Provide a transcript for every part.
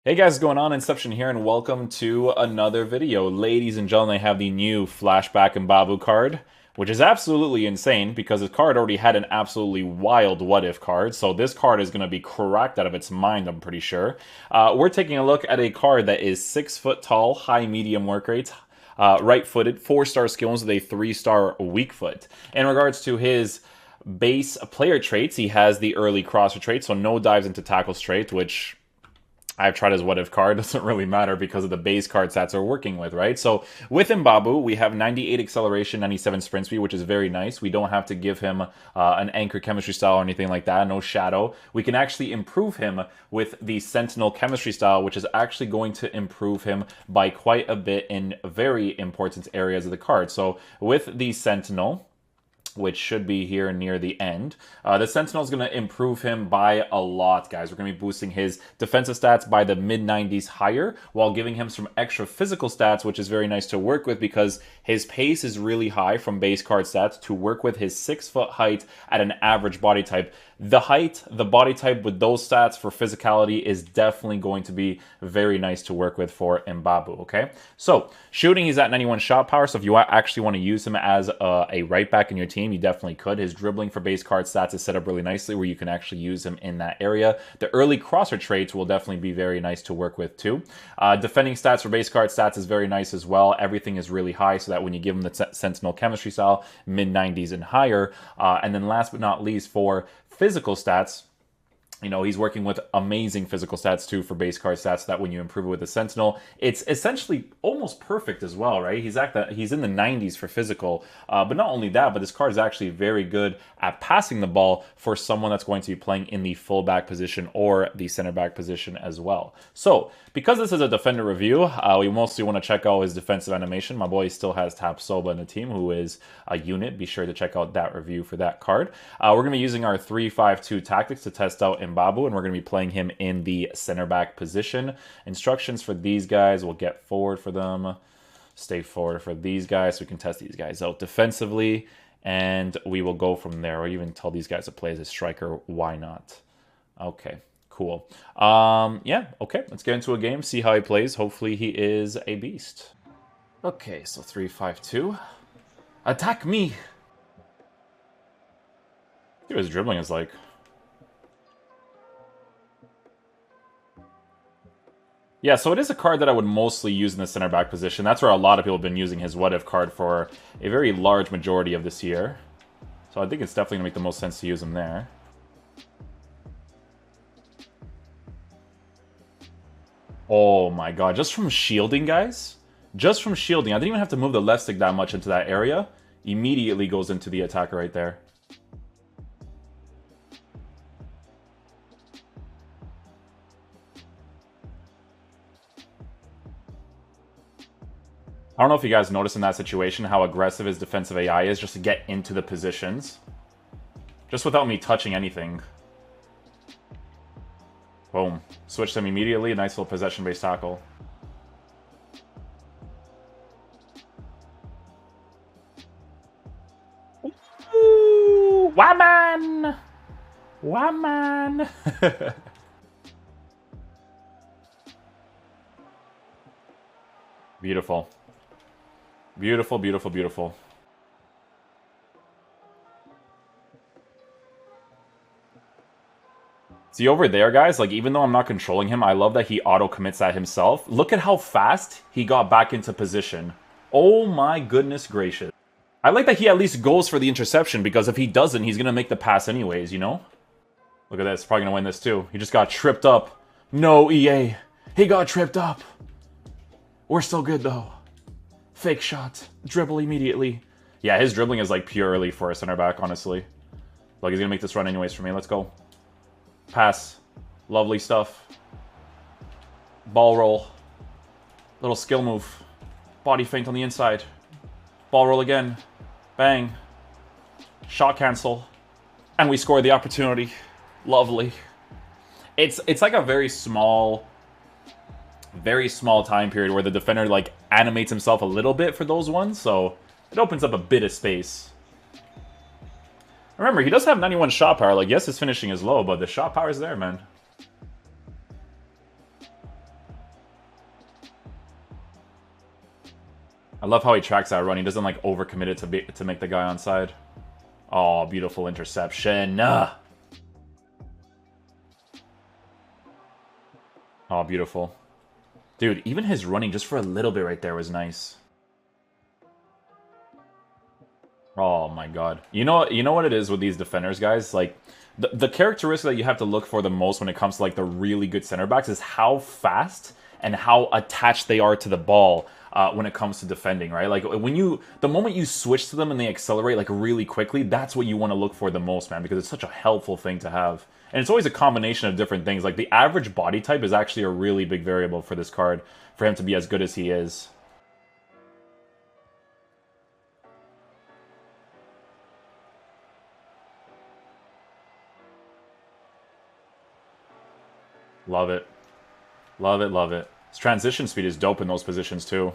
Hey guys, what's going on? Inception here, and welcome to another video. Ladies and gentlemen, I have the new Flashback Mbabu card, which is absolutely insane because this card already had an absolutely wild what-if card, so this card is going to be cracked out of its mind, I'm pretty sure. We're taking a look at a card that is 6 foot tall, high medium work rates, right-footed, 4-star skills with a 3-star weak foot. In regards to his base player traits, he has the early crosser trait, so no dives into tackles trait, which I've tried his what if card. Doesn't really matter because of the base card stats we're working with, right? So with Mbabu, we have 98 acceleration, 97 sprint speed, which is very nice. We don't have to give him an anchor chemistry style or anything like that. No shadow. We can actually improve him with the sentinel chemistry style, which is actually going to improve him by quite a bit in very important areas of the card. So with the sentinel, which should be here near the end. The Sentinel is going to improve him by a lot, guys. We're going to be boosting his defensive stats by the mid-90s higher, while giving him some extra physical stats, which is very nice to work with because his pace is really high from base card stats to work with his 6-foot height at an average body type. The height, the body type with those stats for physicality is definitely going to be very nice to work with for Mbabu, okay? So, shooting, he's at 91 shot power, so if you actually want to use him as a right back in your team, you definitely could. His dribbling for base card stats is set up really nicely where you can actually use him in that area. The early crosser traits will definitely be very nice to work with too. Defending stats for base card stats is very nice as well. Everything is really high so that when you give him the Sentinel chemistry style, mid-90s and higher. And then last but not least, for physical stats, you know, he's working with amazing physical stats too for base card stats, so that when you improve it with the Sentinel, it's essentially almost perfect as well, right? He's in the 90s for physical, but not only that, but this card is actually very good at passing the ball for someone that's going to be playing in the fullback position or the center back position as well. So, because this is a defender review, we mostly want to check out his defensive animation. My boy still has Tap Soba in the team, who is a unit. Be sure to check out that review for that card. We're going to be using our 3-5-2 tactics to test out Mbabu, and we're going to be playing him in the center back position. Instructions for these guys, we'll get forward for them, stay forward for these guys so we can test these guys out defensively, and we will go from there. Or even tell these guys to play as a striker, why not? Okay, cool. Yeah, okay, let's get into a game, see how he plays. Hopefully he is a beast. Okay, so 3-5-2. Attack me! See what his dribbling is like. Yeah, so it is a card that I would mostly use in the center back position. That's where a lot of people have been using his what if card for a very large majority of this year. So I think it's definitely going to make the most sense to use him there. Oh my god, just from shielding, guys? Just from shielding. I didn't even have to move the left stick that much into that area. Immediately goes into the attacker right there. I don't know if you guys noticed in that situation how aggressive his defensive AI is just to get into the positions. Just without me touching anything. Boom. Switched him immediately. Nice little possession-based tackle. Ooh, Waman! Waman! Beautiful. Beautiful, beautiful, beautiful. See, over there, guys, like, even though I'm not controlling him, I love that he auto-commits that himself. Look at how fast he got back into position. Oh my goodness gracious. I like that he at least goes for the interception, because if he doesn't, he's going to make the pass anyways, you know? Look at this. Probably going to win this, too. He just got tripped up. No, EA. He got tripped up. We're still good, though. Fake shot. Dribble immediately. Yeah, his dribbling is, like, purely for a center back, honestly. Look, he's going to make this run anyways for me. Let's go. Pass. Lovely stuff. Ball roll. Little skill move. Body feint on the inside. Ball roll again. Bang. Shot cancel. And we score the opportunity. Lovely. It's like a very small time period where the defender, like, animates himself a little bit for those ones, so it opens up a bit of space. Remember, he does have 91 shot power. Like, yes, his finishing is low, but the shot power is there, man. I love how he tracks that run. He doesn't like overcommit it to make the guy onside. Oh, beautiful interception. Oh, beautiful. Dude, even his running just for a little bit right there was nice. Oh my god. You know what it is with these defenders, guys? Like, the characteristic that you have to look for the most when it comes to like the really good center backs is how fast and how attached they are to the ball when it comes to defending, right? Like the moment you switch to them and they accelerate like really quickly, that's what you want to look for the most, man, because it's such a helpful thing to have. And it's always a combination of different things. Like the average body type is actually a really big variable for this card for him to be as good as he is. Love it. Love it, love it. His transition speed is dope in those positions too.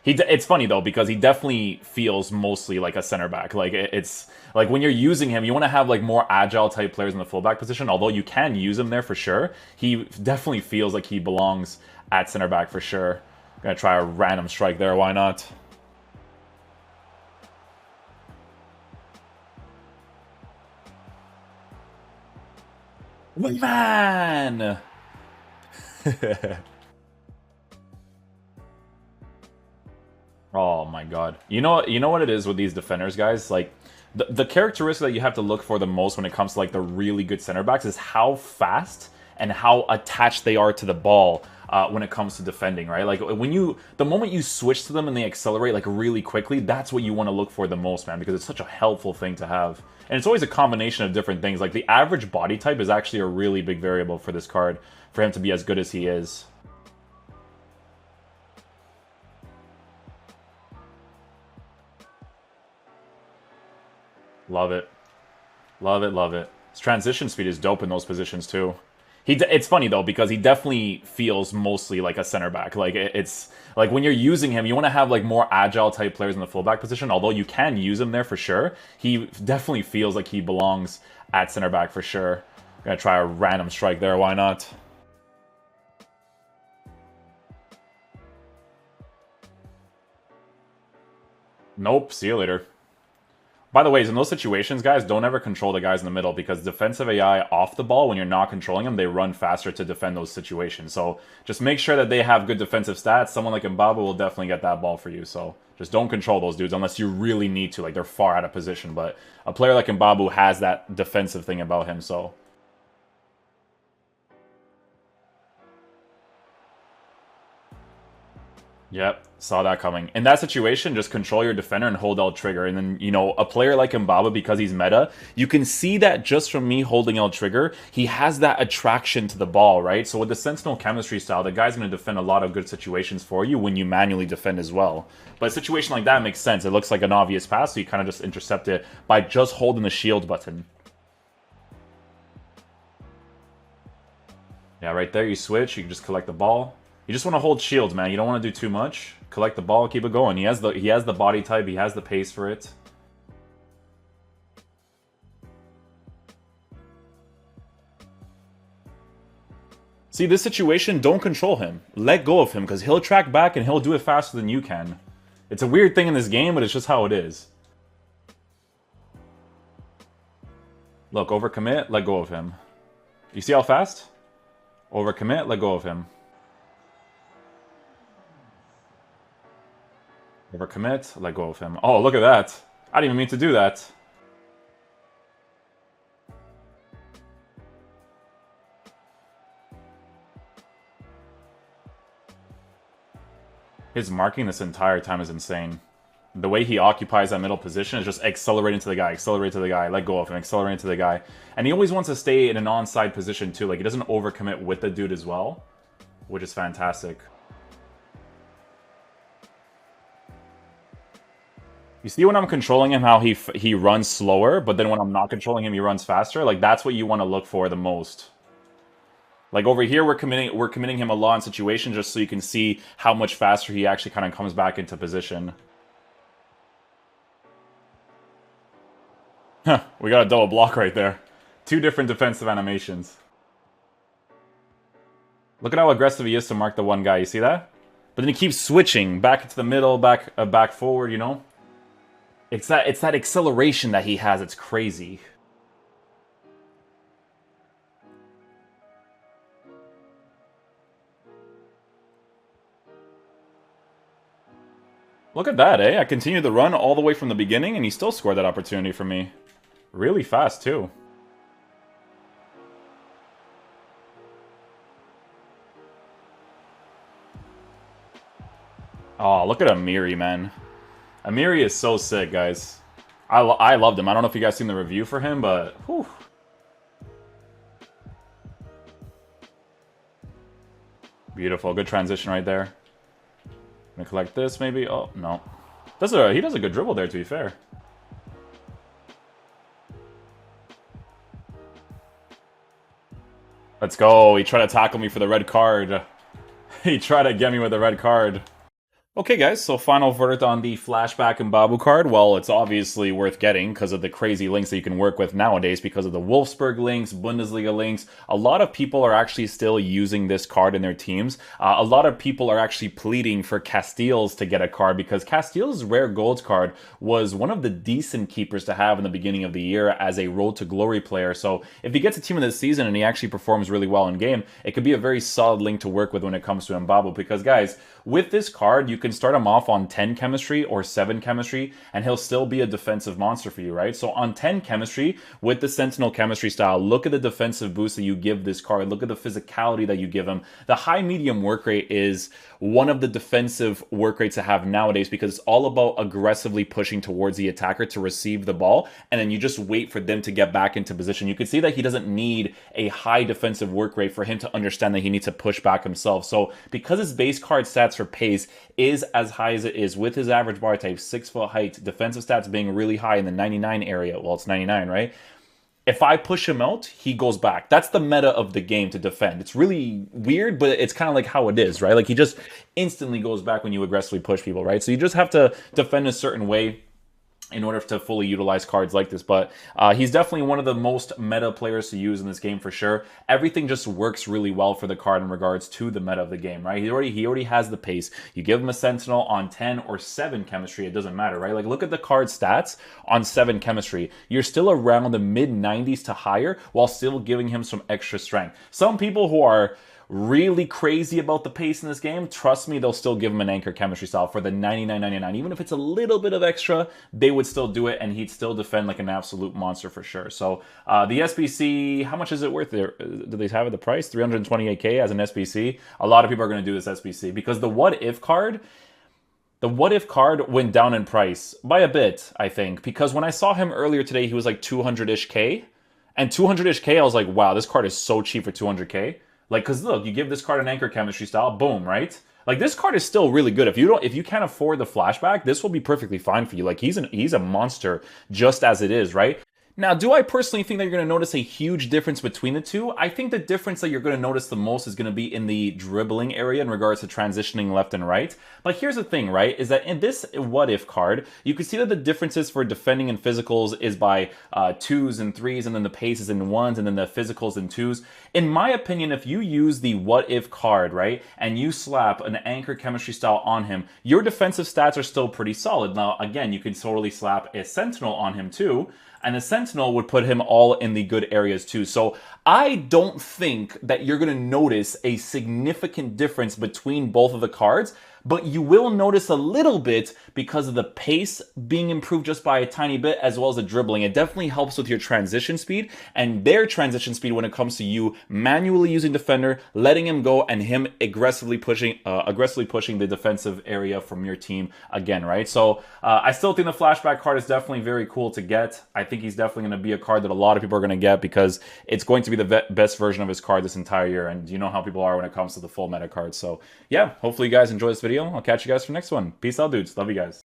It's funny though because he definitely feels mostly like a center back. Like it's like when you're using him, you want to have like more agile type players in the fullback position. Although you can use him there for sure, he definitely feels like he belongs at center back for sure. Gonna try a random strike there. Why not? Man. Oh my god. You know what it is with these defenders, guys? Like the characteristic that you have to look for the most when it comes to like the really good center backs is how fast and how attached they are to the ball when it comes to defending, right? Like the moment you switch to them and they accelerate like really quickly, that's what you want to look for the most, man, because it's such a helpful thing to have. And it's always a combination of different things. Like the average body type is actually a really big variable for this card for him to be as good as he is. Love it. Love it, love it. His transition speed is dope in those positions too. It's funny though because he definitely feels mostly like a center back. Like it's like when you're using him, you want to have like more agile type players in the fullback position. Although you can use him there for sure, he definitely feels like he belongs at center back for sure. Gonna try a random strike there. Why not? Nope. See you later. By the way, in those situations, guys, don't ever control the guys in the middle because defensive AI off the ball, when you're not controlling them, they run faster to defend those situations. So just make sure that they have good defensive stats. Someone like Mbabu will definitely get that ball for you. So just don't control those dudes unless you really need to. Like, they're far out of position. But a player like Mbabu has that defensive thing about him, so... Yep, saw that coming. In that situation, just control your defender and hold L trigger. And then, you know, a player like Mbabu, because he's meta, you can see that just from me holding L trigger, he has that attraction to the ball, right? So with the Sentinel chemistry style, the guy's going to defend a lot of good situations for you when you manually defend as well. But a situation like that makes sense. It looks like an obvious pass, so you kind of just intercept it by just holding the shield button. Yeah, right there, you switch, you can just collect the ball. You just want to hold shields, man. You don't want to do too much. Collect the ball, keep it going. He has the body type, he has the pace for it. See, this situation, don't control him. Let go of him, because he'll track back and he'll do it faster than you can. It's a weird thing in this game, but it's just how it is. Look, overcommit, let go of him. You see how fast? Overcommit, let go of him. Overcommit, let go of him. Oh, look at that. I didn't even mean to do that. His marking this entire time is insane. The way he occupies that middle position is just accelerating to the guy, accelerate to the guy, let go of him, accelerate to the guy. And he always wants to stay in an onside position too. Like, he doesn't overcommit with the dude as well, which is fantastic. You see when I'm controlling him how he runs slower, but then when I'm not controlling him, he runs faster? Like, that's what you want to look for the most. Like, over here, we're committing him a lot in situations just so you can see how much faster he actually kind of comes back into position. Huh, we got a double block right there. Two different defensive animations. Look at how aggressive he is to mark the one guy. You see that? But then he keeps switching back into the middle, back forward, you know? It's that acceleration that he has, it's crazy. Look at that, eh? I continued the run all the way from the beginning, and he still scored that opportunity for me. Really fast, too. Oh, look at Amiri, man. Amiri is so sick, guys. I loved him. I don't know if you guys seen the review for him, but whew. Beautiful. Good transition right there. Gonna collect this, maybe? Oh, no. He does a good dribble there, to be fair. Let's go. He tried to tackle me for the red card. He tried to get me with the red card. Okay, guys, so final verdict on the Flashback Mbabu card. Well, it's obviously worth getting because of the crazy links that you can work with nowadays, because of the Wolfsburg links, Bundesliga links. A lot of people are actually still using this card in their teams. A lot of people are actually pleading for Casteels to get a card, because Casteels' rare gold card was one of the decent keepers to have in the beginning of the year as a Road to Glory player. So if he gets a team of the season and he actually performs really well in game, it could be a very solid link to work with when it comes to Mbabu. Because, guys, with this card, you can start him off on 10 chemistry or 7 chemistry, and he'll still be a defensive monster for you, right? So on 10 chemistry, with the Sentinel chemistry style, look at the defensive boost that you give this card. Look at the physicality that you give him. The high-medium work rate is one of the defensive work rates to have nowadays, because it's all about aggressively pushing towards the attacker to receive the ball, and then you just wait for them to get back into position. You can see that he doesn't need a high defensive work rate for him to understand that he needs to push back himself. So because his base card stats for pace is as high as it is, with his average bar type, 6 foot height, defensive stats being really high in the 99 area, well, it's 99, right? If I push him out, he goes back. That's the meta of the game to defend. It's really weird, but it's kind of like how it is, right? Like, he just instantly goes back when you aggressively push people, right? So you just have to defend a certain way in order to fully utilize cards like this. But he's definitely one of the most meta players to use in this game for sure. Everything just works really well for the card in regards to the meta of the game, right? He already has the pace. You give him a Sentinel on 10 or 7 chemistry, it doesn't matter, right? Like, look at the card stats on 7 chemistry. You're still around the mid-90s to higher while still giving him some extra strength. Some people who are really crazy about the pace in this game, trust me, they'll still give him an anchor chemistry style for the 99.99. Even if it's a little bit of extra, they would still do it, and he'd still defend like an absolute monster for sure. So the SBC, how much is it worth there? Do they have it the price? 328k as an SBC. A lot of people are going to do this SBC because the what if card went down in price by a bit, I think, because when I saw him earlier today, he was like 200-ish K. And 200-ish K, I was like, wow, this card is so cheap for 200k. Like, because look, you give this card an anchor chemistry style, boom, right? Like, this card is still really good. If you can't afford the flashback, this will be perfectly fine for you. Like, he's a monster just as it is, right? Now, do I personally think that you're going to notice a huge difference between the two? I think the difference that you're going to notice the most is going to be in the dribbling area in regards to transitioning left and right. But here's the thing, right, is that in this what-if card, you can see that the differences for defending and physicals is by 2s and 3s, and then the pace is in 1s, and then the physicals in 2s. In my opinion, if you use the what-if card, right, and you slap an anchor chemistry style on him, your defensive stats are still pretty solid. Now, again, you can totally slap a Sentinel on him too, and the Sentinel would put him all in the good areas too. So I don't think that you're going to notice a significant difference between both of the cards, but you will notice a little bit because of the pace being improved just by a tiny bit, as well as the dribbling. It definitely helps with your transition speed and their transition speed when it comes to you manually using defender, letting him go, and him aggressively pushing the defensive area from your team again, right? So I still think the flashback card is definitely very cool to get. I think he's definitely going to be a card that a lot of people are going to get because it's going to be the best version of his card this entire year, and you know how people are when it comes to the full meta cards. So yeah, hopefully you guys enjoy this video. I'll catch you guys for the next one. Peace out, dudes. Love you guys.